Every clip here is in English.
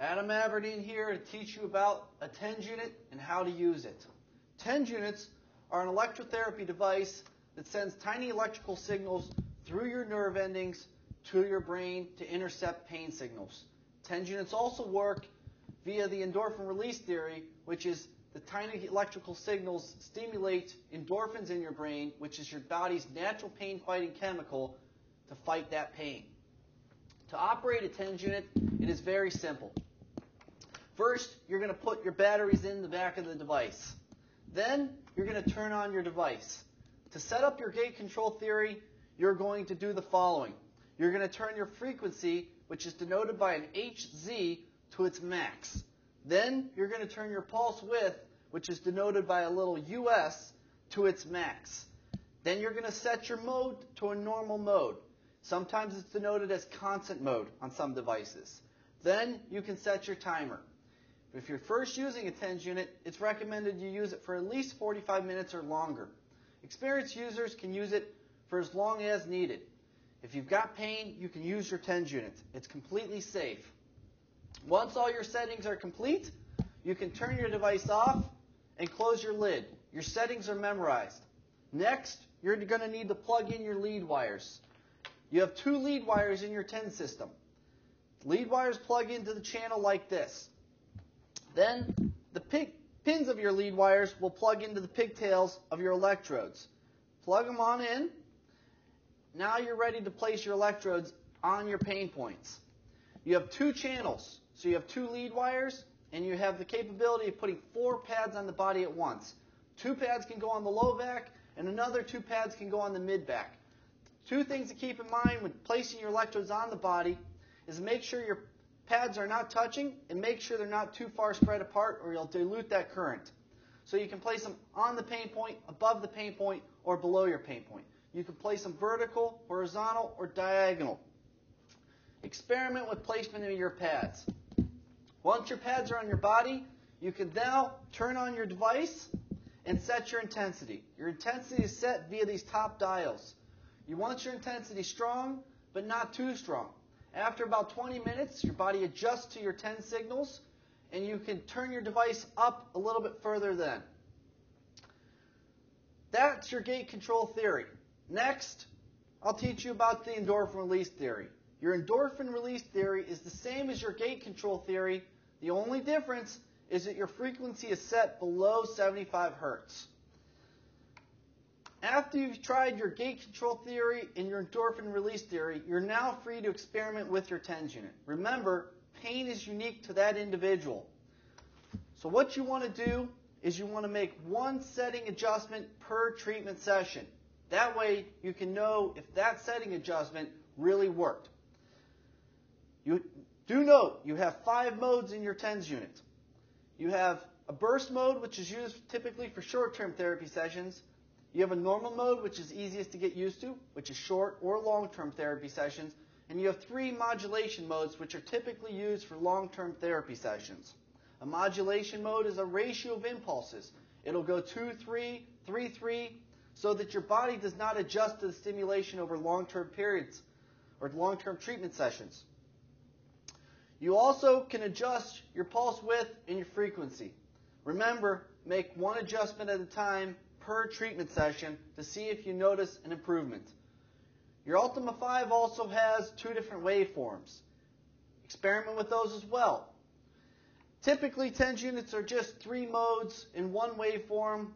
Adam Aberdeen here to teach you about a TENS unit and how to use it. TENS units are an electrotherapy device that sends tiny electrical signals through your nerve endings to your brain to intercept pain signals. TENS units also work via the endorphin release theory, which is the tiny electrical signals stimulate endorphins in your brain, which is your body's natural pain-fighting chemical, to fight that pain. To operate a TENS unit, it is very simple. First, you're going to put your batteries in the back of the device. Then, you're going to turn on your device. To set up your gate control theory, you're going to do the following. You're going to turn your frequency, which is denoted by an Hz, to its max. Then, you're going to turn your pulse width, which is denoted by a little US, to its max. Then you're going to set your mode to a normal mode. Sometimes it's denoted as constant mode on some devices. Then you can set your timer. If you're first using a TENS unit, it's recommended you use it for at least 45 minutes or longer. Experienced users can use it for as long as needed. If you've got pain, you can use your TENS unit. It's completely safe. Once all your settings are complete, you can turn your device off and close your lid. Your settings are memorized. Next, you're going to need to plug in your lead wires. You have 2 lead wires in your TENS system. Lead wires plug into the channel like this. Then, the pins of your lead wires will plug into the pigtails of your electrodes. Plug them on in. Now you're ready to place your electrodes on your pain points. You have 2 channels. So you have 2 lead wires, and you have the capability of putting 4 pads on the body at once. 2 pads can go on the low back, and another 2 pads can go on the mid back. 2 things to keep in mind when placing your electrodes on the body is make sure your pads are not touching and make sure they're not too far spread apart or you'll dilute that current. So you can place them on the pain point, above the pain point, or below your pain point. You can place them vertical, horizontal, or diagonal. Experiment with placement of your pads. Once your pads are on your body, you can now turn on your device and set your intensity. Your intensity is set via these top dials. You want your intensity strong, but not too strong. After about 20 minutes, your body adjusts to your TENS signals, and you can turn your device up a little bit further then. That's your gate control theory. Next, I'll teach you about the endorphin release theory. Your endorphin release theory is the same as your gate control theory. The only difference is that your frequency is set below 75 Hertz. After you've tried your gate control theory and your endorphin release theory, you're now free to experiment with your TENS unit. Remember, pain is unique to that individual. So what you want to do is you want to make 1 setting adjustment per treatment session. That way you can know if that setting adjustment really worked. You do note you have 5 modes in your TENS unit. You have a burst mode, which is used typically for short-term therapy sessions. You have a normal mode, which is easiest to get used to, which is short or long-term therapy sessions. And you have 3 modulation modes, which are typically used for long-term therapy sessions. A modulation mode is a ratio of impulses. It'll go 2-3, 3-3, so that your body does not adjust to the stimulation over long-term periods or long-term treatment sessions. You also can adjust your pulse width and your frequency. Remember, make 1 adjustment at a time per treatment session to see if you notice an improvement. Your Ultima 5 also has 2 different waveforms. Experiment with those as well. Typically, TENS units are just 3 modes in 1 waveform,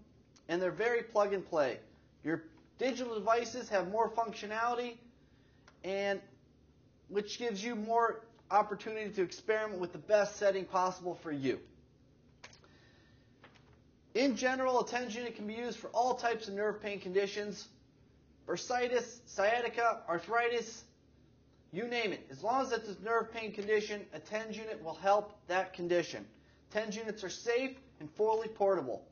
and they're very plug and play. Your digital devices have more functionality, and which gives you more opportunity to experiment with the best setting possible for you. In general, a TENS unit can be used for all types of nerve pain conditions, bursitis, sciatica, arthritis, you name it. As long as it's a nerve pain condition, a TENS unit will help that condition. TENS units are safe and fully portable.